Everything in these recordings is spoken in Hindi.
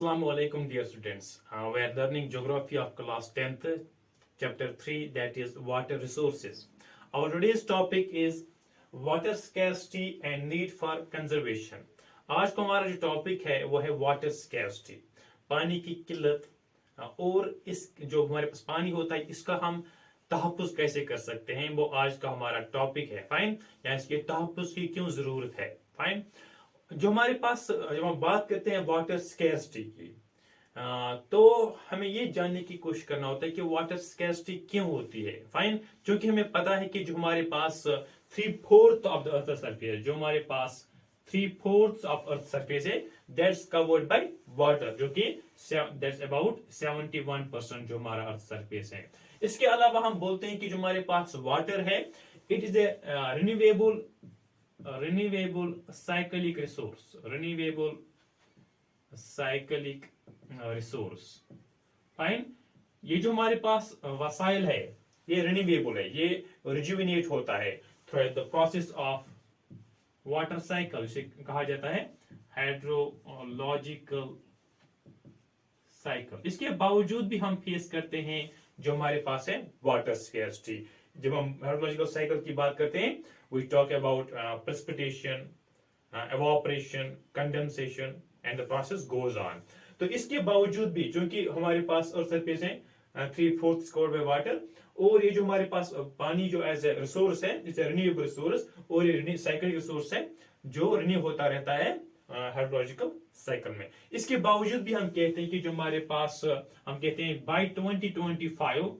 Assalamu alaikum, dear students. We are learning geography of class 10th, chapter 3, that is water resources. Our today's topic is water scarcity and need for conservation. आज का हमारा जो टॉपिक है वो है वाटर स्कैर्सिटी, पानी की किल्लत। और इस जो हमारे पास पानी होता है इसका हम तहफ़्फ़ुज़ कैसे कर सकते हैं, वो आज का हमारा टॉपिक है। फाइन, या इसके तहफ़्फ़ुज़ की क्यों जरूरत है। फाइन, जो हमारे पास जब हम बात करते हैं वाटर स्कैर्सिटी की, तो हमें ये जानने की कोशिश करना होता है कि वाटर स्कैर्सिटी क्यों होती है। फाइन, क्योंकि हमें पता है कि जो हमारे पास 3/4 ऑफ द अर्थ सरफेस, जो हमारे पास 3/4 ऑफ अर्थ सरफेस है, दैट्स कवर्ड बाय वाटर, जो कि दैट्स अबाउट 71% जो हमारा अर्थ सरफेस है। इसके अलावा हम बोलते हैं कि जो हमारे पास वाटर है, it is a renewable cyclic resource. Fine, ये जो हमारे पास वसाइल है ये रिन्यूएबल है, ये रिजुविनेट होता है through the process of water cycle, इसे कहा जाता है हाइड्रोलॉजिकल साइकिल। इसके बावजूद भी हम फेस करते हैं जो हमारे पास है वाटर स्कैर्सिटी। जब हम हाइड्रोलॉजिकल साइकिल की बात करते हैं, we talk about precipitation, evaporation, condensation and the process goes on. तो इसके बावजूद भी क्योंकि हमारे पास अर्थ सरफेस है 3/4 कवर्ड बाय वाटर, और ये जो हमारे पास पानी जो एज ए रिसोर्स है, इट्स रिन्यूएबल रिसोर्स, और ये साइक्लिक रिसोर्स है जो रिन्यू होता रहता है हाइड्रोलॉजिकल साइकिल में। इसके बावजूद भी हम कहते हैं कि जो हमारे पास हम कहते हैं बाय 2025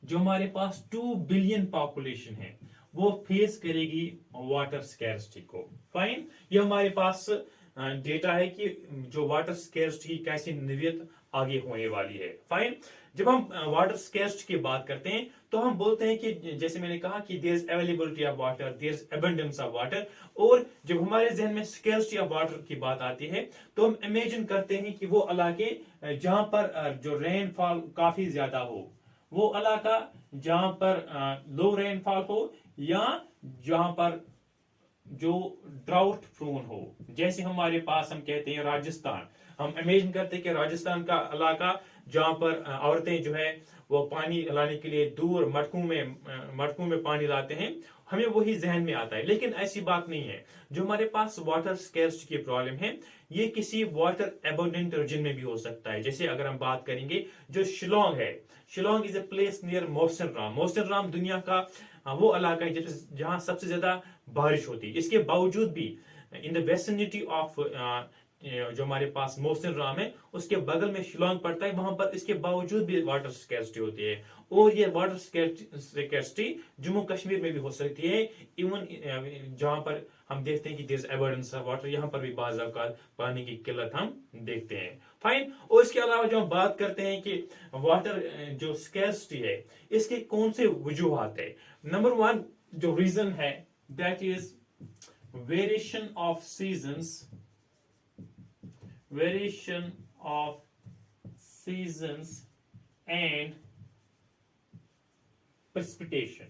जो हमारे पास 2 बिलियन पॉपुलेशन है वो फेस करेगी वाटर स्कैर्सिटी को। फाइन, ये हमारे पास डेटा है कि जो वाटर स्कैर्सिटी की कैसी नवीयत आगे होने वाली है। फाइन, जब हम वाटर स्कैर्सिटी की बात करते हैं तो हम बोलते हैं कि जैसे मैंने कहा कि there is availability of water, there is abundance of water, और जब हमारे जहन में स्कैर्सिटी ऑफ वाटर की बात आती है तो हम इमेजिन करते हैं कि वो इलाके जहां पर जो रेनफॉल काफी ज्यादा हो, वो इलाका जहां पर लो रेनफॉल हो, या जहां पर जो ड्राउट प्रोन हो। जैसे हमारे पास हम कहते हैं राजस्थान, हम इमेजिन करते हैं कि राजस्थान का इलाका जहां पर औरतें जो है वो पानी लाने के लिए दूर मटकों में पानी लाते हैं, हमें वही जहन में आता है। लेकिन ऐसी बात नहीं है। जो हमारे पास वाटर स्कैर्सिटी की प्रॉब्लम है ये किसी वाटर एबंडेंट रीजन में भी हो सकता है। जैसे अगर हम बात करेंगे जो शिलोंग है, Shillong is a place near Mawsynram दुनिया का वो इलाका है जहां सबसे ज्यादा बारिश होती है। इसके बावजूद भी इन द वेसिनिटी ऑफ जो हमारे पास मौसिनराम है उसके बगल में शिलोंग पड़ता है, वहां पर इसके बावजूद भी वाटर स्कैर्सिटी होती है। और ये वाटर स्कैर्सिटी जम्मू कश्मीर में भी हो सकती है। इवन जहां पर हम देखते हैं कि there is abundance of water, यहाँ पर भी बाज़ औक़ात पानी की किल्लत हम देखते हैं। फाइन, और इसके अलावा जो हम बात करते हैं कि वाटर जो स्कैर्सिटी है इसके कौन से वजूहात है। नंबर 1 जो रीजन है that is variation of seasons and precipitation.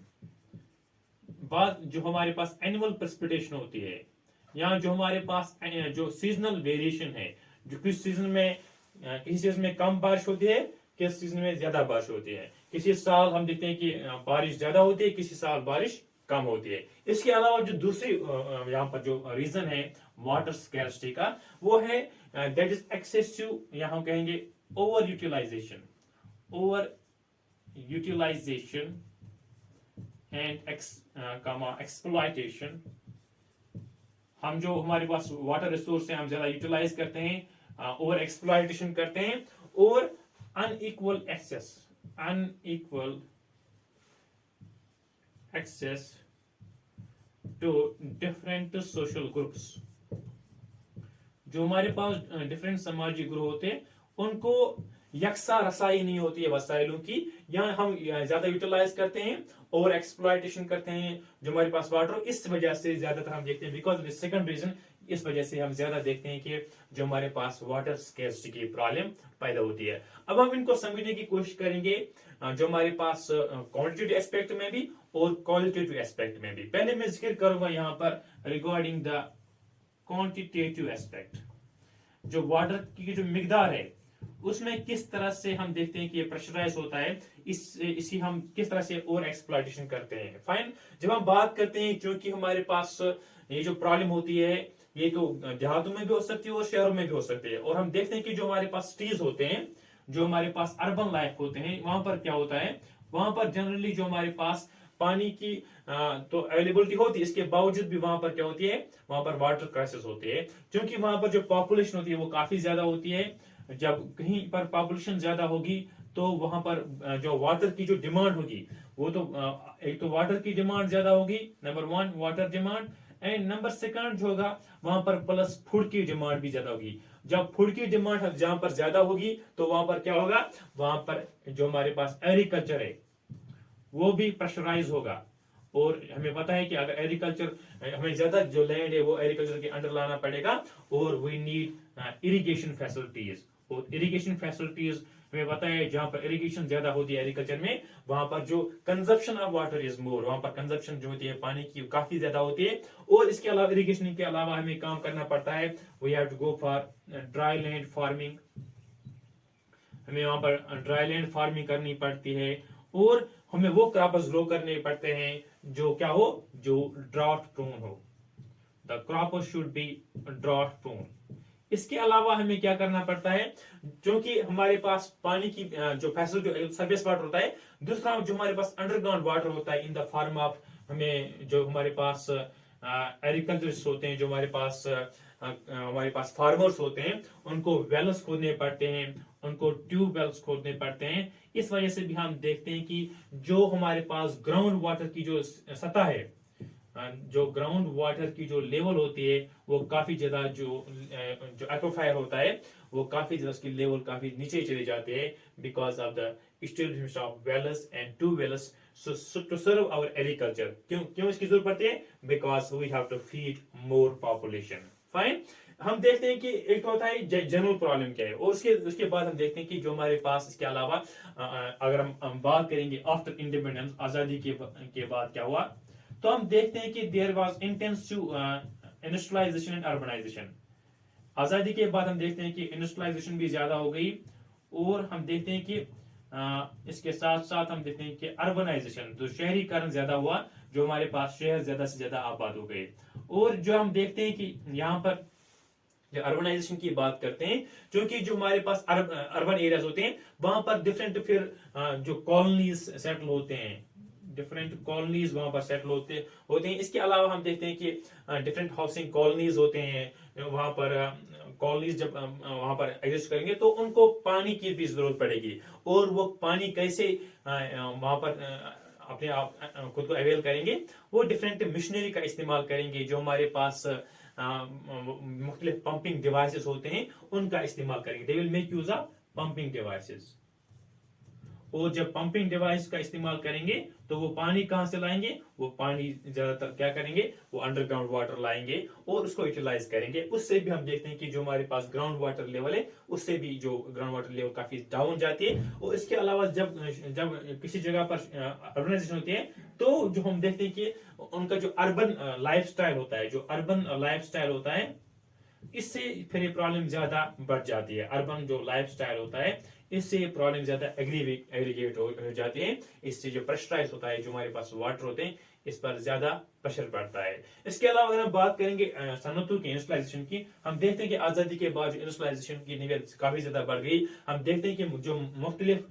बात जो हमारे पास एनुअल प्रेसिपिटेशन होती है, या जो हमारे पास जो सीजनल वेरिएशन है, जो किस सीजन में किसी सीजन में कम बारिश होती है, किस सीजन में ज्यादा बारिश होती है। किसी साल हम देखते हैं कि बारिश ज्यादा होती है, किसी साल बारिश कम होती है। इसके अलावा जो दूसरी यहाँ पर जो रीजन है वाटर स्कैर्सिटी का, वो है दैट इज एक्सेसिव, या हम कहेंगे ओवर यूटिलाइजेशन एंड एक्सप्लॉयटेशन। हम जो हमारे पास वाटर रिसोर्स है हम ज्यादा यूटिलाइज करते हैं, ओवर एक्सप्लॉयटेशन करते हैं, और unequal access to different social groups. जो हमारे पास डिफरेंट समाजी ग्रुप होते हैं उनको यकसा रसाई नहीं होती है वसाइलों की, या हम ज्यादा यूटिलाइज करते हैं और एक्सप्लॉयटेशन करते हैं जो हमारे पास वाटर। इस वजह से ज्यादातर हम देखते हैं, बिकॉज सेकंड रीजन, इस वजह से हम ज्यादा देखते हैं कि जो हमारे पास वाटर स्कैर्सिटी की प्रॉब्लम पैदा होती है। अब हम इनको समझने की कोशिश करेंगे जो हमारे पास क्वांटिटेटिव एस्पेक्ट में भी और क्वालिटेटिव एस्पेक्ट में भी। पहले मैं जिक्र करूंगा यहाँ पर रिगार्डिंग द क्वांटिटेटिव एस्पेक्ट। जो वाटर की जो मिकदार है उसमें किस तरह से हम देखते हैं कि ये प्रेशराइज होता है, इसी हम किस तरह से और एक्सप्लॉइटेशन करते हैं। फाइन। जब हम बात करते हैं, क्योंकि हमारे पास ये जो प्रॉब्लम होती है ये तो देहातों में भी हो सकती है और शहरों में भी हो सकती है, और हम देखते हैं कि जो हमारे पास सिटीज होते हैं, जो हमारे पास अर्बन लाइफ होते हैं, वहां पर क्या होता है, वहां पर जनरली जो हमारे पास पानी की तो अवेलेबिलिटी होती है, इसके बावजूद भी वहां पर क्या होती है, वहां पर वाटर क्राइसिस होती है, क्योंकि वहां पर जो पॉपुलेशन होती है वो काफी ज्यादा होती है। जब कहीं पर पॉपुलेशन ज्यादा होगी तो वहां पर जो वाटर की जो डिमांड होगी वो तो एक तो वाटर की डिमांड ज्यादा होगी, number one water demand, and number second जो होगा वहां पर प्लस फूड की डिमांड भी ज्यादा होगी। जब फूड की डिमांड जहां पर ज्यादा होगी तो वहां पर क्या होगा, वहां पर जो हमारे पास एग्रीकल्चर है वो भी प्रेशराइज होगा। और हमें पता है कि अगर एग्रीकल्चर हमें ज्यादा जो लैंड है वो एग्रीकल्चर के अंडर लाना पड़ेगा, और वी नीड इरिगेशन फैसिलिटीज। और इरिगेशन फैसिलिटीज हमें पता है जहां पर इरिगेशन ज्यादा होती है एग्रीकल्चर में, वहां पर जो consumption of water is more, वहां पर कंजप्शन जो होती है पानी की काफी ज्यादा होती है। और इसके अलावा इरिगेशन के अलावा हमें काम करना पड़ता है, we have to go for dry land farming, हमें वहां पर ड्राई लैंड फार्मिंग करनी पड़ती है, और हमें वो क्रॉप्स ग्रो करने पड़ते हैं जो क्या हो, जो ड्राउट प्रोन हो। The crop should be drought prone. इसके अलावा हमें क्या करना पड़ता है, क्योंकि हमारे पास पानी की जो फैसिलिटी सरफेस वाटर होता है, दूसरा जो हमारे पास अंडरग्राउंड वाटर होता है इन द फॉर्म ऑफ, हमें जो हमारे पास एग्रीकल्चर होते हैं, जो हमारे पास फार्मर्स होते हैं, उनको वेल्स खोदने पड़ते हैं, उनको ट्यूब वेल्स खोदने पड़ते हैं। इस वजह से भी हम देखते हैं कि जो हमारे पास ग्राउंड वाटर की जो सतह है, जो ग्राउंड वाटर की जो लेवल होती है वो काफी ज्यादा, जो एक्वाफायर होता है वो काफी ज्यादा, उसकी लेवल काफी नीचे चले जाते हैं, because of the establishment of wells and tube wells to serve our agriculture. क्यों क्यों इसकी जरूरत पड़ती है, because we have to feed more population. Fine. हम देखते हैं कि एक तो होता है जनरल प्रॉब्लम क्या है, और उसके बाद हम देखते हैं कि जो हमारे पास इसके अलावा अगर हम बात करेंगे आफ्टर इंडिपेंडेंस, आजादी के बाद क्या हुआ, तो हम देखते हैं कि there was intensive industrialisation and urbanisation. आजादी के बाद हम देखते हैं कि इंडस्ट्रियलाइजेशन भी ज्यादा हो गई, और हम देखते हैं कि इसके साथ साथ हम देखते हैं कि अर्बनाइजेशन, जो शहरीकरण ज्यादा हुआ, जो हमारे पास शहर ज्यादा से ज्यादा आबाद हो गए। और जो हम देखते हैं कि यहाँ पर जो अर्बनाइजेशन की बात करते हैं, क्योंकि जो हमारे पास अर्बन एरियाज होते हैं वहां पर डिफरेंट फिर जो कॉलोनीज सेटल होते हैं, डिफरेंट कॉलोनीज वहां पर सेटल होते हैं। इसके अलावा हम देखते हैं कि डिफरेंट हाउसिंग कॉलोनीज होते हैं, वहां पर कॉलोनीज जब वहां पर एग्जिस्ट करेंगे तो उनको पानी की भी जरूरत पड़ेगी, और वो पानी कैसे वहां पर अपने आप खुद को अवेल करेंगे, वो डिफरेंट मशीनरी का इस्तेमाल करेंगे, जो हमारे पास मुख्तलिफ पंपिंग डिवाइसेस होते हैं उनका इस्तेमाल करेंगे। They will make use of pumping devices. और जब पंपिंग डिवाइस का इस्तेमाल करेंगे तो वो पानी कहां से लाएंगे, वो पानी ज्यादातर क्या करेंगे, वो अंडरग्राउंड वाटर लाएंगे और उसको यूटिलाइज करेंगे। उससे भी हम देखते हैं कि जो हमारे पास ग्राउंड वाटर लेवल है उससे भी जो ग्राउंड वाटर लेवल काफी डाउन जाती है। और इसके अलावा जब जब किसी जगह पर अर्बनाइजेशन होती है तो जो हम देखते हैं कि उनका जो अर्बन लाइफस्टाइल होता है, जो अर्बन लाइफस्टाइल होता है, इससे फिर ये प्रॉब्लम ज्यादा बढ़ जाती है। अर्बन जो लाइफस्टाइल होता है इससे ये प्रॉब्लम ज्यादा एग्रीगेट हो जाती है। इससे जो प्रेशराइज होता है, जो हमारे पास वाटर होते हैं, इस पर ज्यादा प्रेशर पड़ता है। इसके अलावा अगर हम बात करेंगे सनतों की इंडस्ट्रियलाइजेशन की, हम देखते हैं कि आजादी के बाद इंडस्ट्रियलाइजेशन की निवेद काफी ज्यादा बढ़ गई। हम देखते हैं कि जो मुख्तलिफ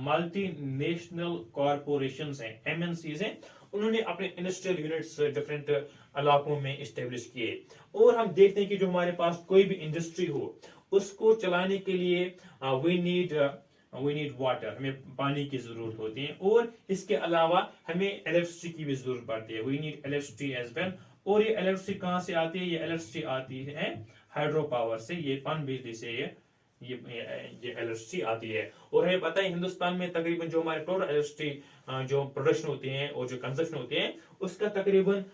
मल्टी नेशनल कॉरपोरेशन है, MNCs हैं, उन्होंने अपने इंडस्ट्रियल यूनिट्स डिफरेंट इलाकों में इस्टेब्लिश किए। और हम देखते हैं कि जो हमारे पास कोई भी इंडस्ट्री हो उसको चलाने के लिए वी नीड वाटर, हमें पानी की जरूरत होती है। और इसके अलावा हमें इलेक्ट्रिसिटी की भी जरूरत पड़ती है, we need electricity as well. और ये इलेक्ट्रिसिटी कहाँ से आती है, ये इलेक्ट्रिसिटी आती है हाइड्रो पावर से, ये पन बिजली से ये इलेक्ट्रिसिटी आती है। और हमें पता है हिंदुस्तान में तकरीबन जो हमारे टोटल इलेक्ट्रिसिटी जो प्रोडक्शन होती है और जो कंजप्शन होती है उसका तकरीबन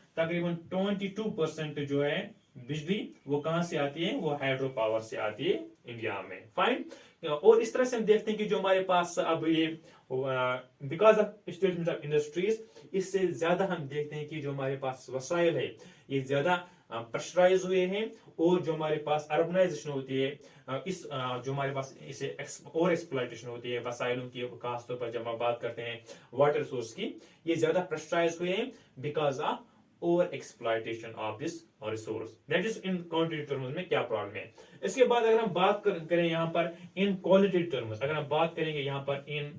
22% जो है बिजली वो कहां से आती है, वो हाइड्रो पावर से आती है इंडिया में। फाइन। और इस तरह से हम देखते हैं कि जो हमारे पास अब ये because of establishment of industries, इससे ज्यादा हम देखते हैं कि जो हमारे पास वसाइल है ये ज्यादा प्रेशराइज हुए हैं, और जो हमारे पास अर्बनाइजेशन होती है, जो हमारे पास इसे और एक्सप्लॉयटेशन होती है वसाइलों की, खासतौर पर जब हम बात करते हैं वाटर सोर्स की, ये ज्यादा प्रेशराइज हुए हैं because of over exploitation of this resource. That is in quantity terms में क्या प्रॉब्लम है। इसके बाद अगर हम बात करें यहाँ पर इन क्वालिटी टर्म्स, अगर हम बात करेंगे यहाँ पर इन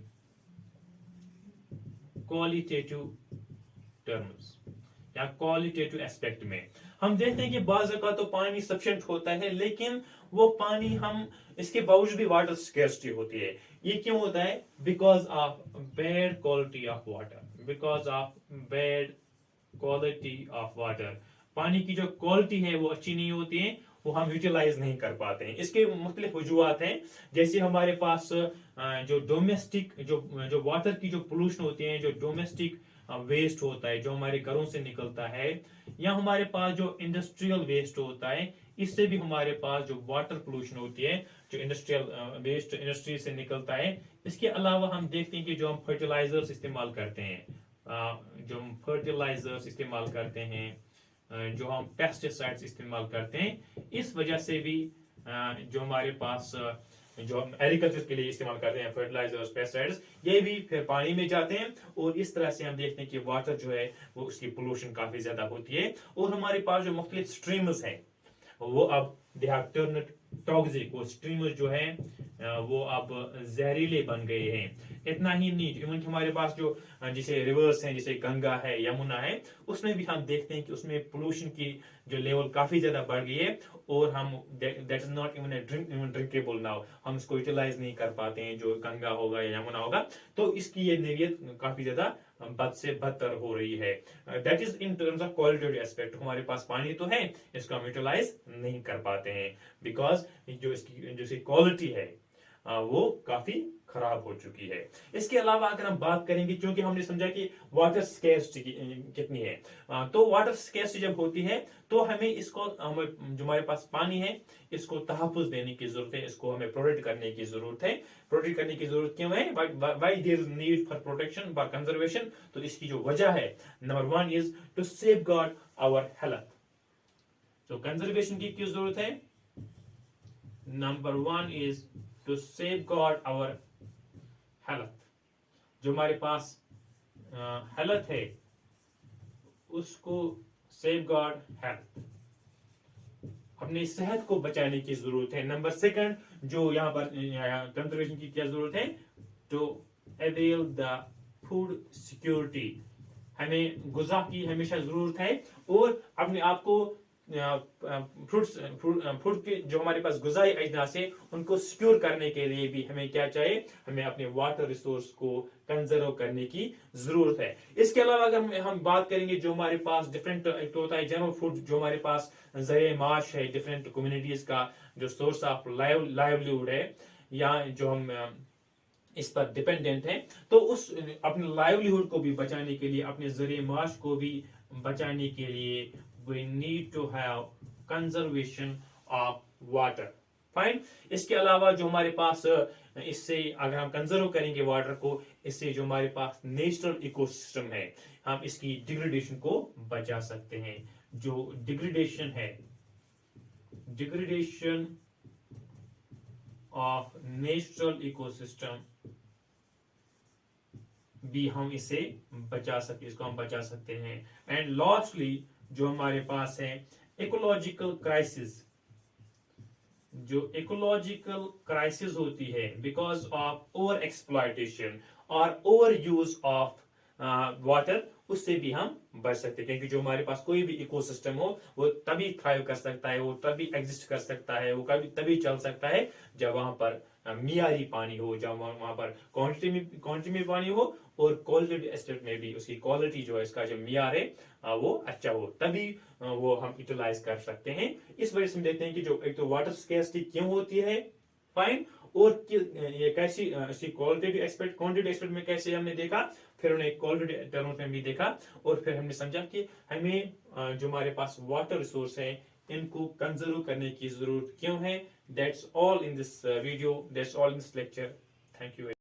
क्वालिटेटिव टर्म्स या क्वालिटेटिव एस्पेक्ट में, हम देखते हैं कि बाज़ का तो पानी सफिशिएंट होता है, लेकिन वो पानी हम इसके बावजूद भी वाटर स्कैर्सिटी होती है। ये क्यों होता है? Because of bad quality of water, because of bad quality of water. पानी की जो क्वालिटी है वो अच्छी नहीं होती है, वो हम यूटिलाइज नहीं कर पाते हैं। इसके मुख्तलिफ वजूहात हैं, जैसे हमारे पास जो डोमेस्टिक जो वाटर की जो पोल्यूशन होती है, जो डोमेस्टिक वेस्ट होता है जो हमारे घरों से निकलता है, या हमारे पास जो इंडस्ट्रियल वेस्ट होता है, इससे भी हमारे पास जो वाटर पोल्यूशन होती है, जो इंडस्ट्रियल वेस्ट इंडस्ट्री से निकलता है। इसके अलावा हम देखते हैं कि जो हम फर्टिलाइजर्स इस्तेमाल करते हैं, जो हम फर्टिलाइजर्स इस्तेमाल करते हैं, जो हम पेस्टिसाइड्स इस्तेमाल करते हैं, इस वजह से भी जो हमारे पास जो हम एग्रीकल्चर के लिए इस्तेमाल करते हैं फर्टिलाइजर्स पेस्टिसाइड्स, ये भी फिर पानी में जाते हैं, और इस तरह से हम देखते हैं कि वाटर जो है वो उसकी पोल्यूशन काफी ज्यादा होती है। और हमारे पास जो मुख्तलिफ स्ट्रीम्स हैं वो अब दे हैव टर्न्ड टॉक्सिक, वो स्ट्रीमर्स जो है वो अब जहरीले बन गए हैं। इतना ही नहीं, इवन कि हमारे पास जो जैसे रिवर्स हैं, जैसे गंगा है, यमुना है, उसमें भी हम देखते हैं कि उसमें पोल्यूशन की जो लेवल काफी ज्यादा बढ़ गई है, और हम that is not even drinkable now, हम इसको यूटिलाइज नहीं कर पाते हैं, जो गंगा होगा या यमुना होगा। तो इसकी ये नैयत काफी ज्यादा बद से बदतर हो रही है। That is in terms of qualitative aspect. हमारे पास पानी तो है, इसको हम यूटिलाइज नहीं कर पाते हैं, बिकॉज जो इसकी क्वालिटी है वो काफी खराब हो चुकी है। इसके अलावा अगर हम बात करेंगे, क्योंकि हमने समझा कि वाटर स्कैर्सिटी कितनी है, तो वाटर स्कैर्सिटी जब होती है तो हमें इसको जो हमारे पास पानी है इसको तहफ्फुज देने की जरूरत है, इसको हमें प्रोटेक्ट करने की जरूरत है। प्रोटेक्ट करने की जरूरत क्यों है? Why there is need for protection for conservation? तो इसकी जो वजह है, number 1 is to safeguard our health. तो कंजर्वेशन की क्यों जरूरत है? Number 1 is to safeguard our health. जो हमारे पास हेल्थ है उसको सेफगार्ड हेल्थ, अपनी सेहत को बचाने की जरूरत है। नंबर 2 जो यहाँ पर कंजर्वेशन की क्या जरूरत है? To avail the food security, हमें गुज़ा की हमेशा जरूरत है, और अपने आप को फूड के जो हमारे पास गुज़ाई अजनास है उनको सिक्योर करने के लिए भी हमें क्या चाहिए? हमें अपने वाटर रिसोर्स को कंजर्व करने की जरूरत है। इसके अलावा अगर हम बात करेंगे, जो हमारे पास डिफरेंट एक तो होता है जनरल फूड, जो हमारे पास ज़रिए माश है, डिफरेंट कम्युनिटीज का जो सोर्स ऑफ लाइवलीहुड है, या जो हम इस पर डिपेंडेंट है, तो उस अपने लाइवलीहुड को भी बचाने के लिए, अपने जरिए माश को भी बचाने के लिए, we need to have conservation of water. Fine. इसके अलावा जो हमारे पास इससे अगर हम कंजर्व करेंगे वाटर को, इससे जो हमारे पास नेचुरल इकोसिस्टम है, हम इसकी डिग्रेडेशन को बचा सकते हैं। जो डिग्रेडेशन है, डिग्रेडेशन ऑफ नेचुरल इकोसिस्टम भी हम इसे बचा सकते, इसको हम बचा सकते हैं। एंड लास्टली जो हमारे पास है इकोलॉजिकल क्राइसिस, जो इकोलॉजिकल क्राइसिस होती है बिकॉज ऑफ ओवर एक्सप्लॉयटेशन और ओवर यूज ऑफ वाटर, उससे भी हम बच सकते हैं। क्योंकि जो हमारे पास कोई भी इकोसिस्टम हो वो तभी थ्राइव कर सकता है, वो तभी एग्जिस्ट कर सकता है, वो कभी तभी चल सकता है जब वहां पर मियारी पानी हो, जब वहां पर क्वांटिटी में पानी हो, और क्वालिटी एस्पेक्ट में भी उसकी क्वालिटी जो है, इसका जो मियार है वो अच्छा हो, तभी वो हम यूटिलाइज कर सकते हैं। इस वजह से हम देखते हैं कि जो एक तो वाटर स्कैर्सिटी क्यों होती है, फाइन, और ये कैसी इसकी क्वालिटेटिव एस्पेक्ट, क्वांटिटी एस्पेक्ट में कैसे हमने देखा, फिर उन्हें क्वालिटी टर्म्स में भी देखा, और फिर हमने समझा कि हमें जो हमारे पास वाटर रिसोर्स है इनको कंजर्व करने की जरूरत क्यों है। That's all in this video, that's all in this lecture. Thank you.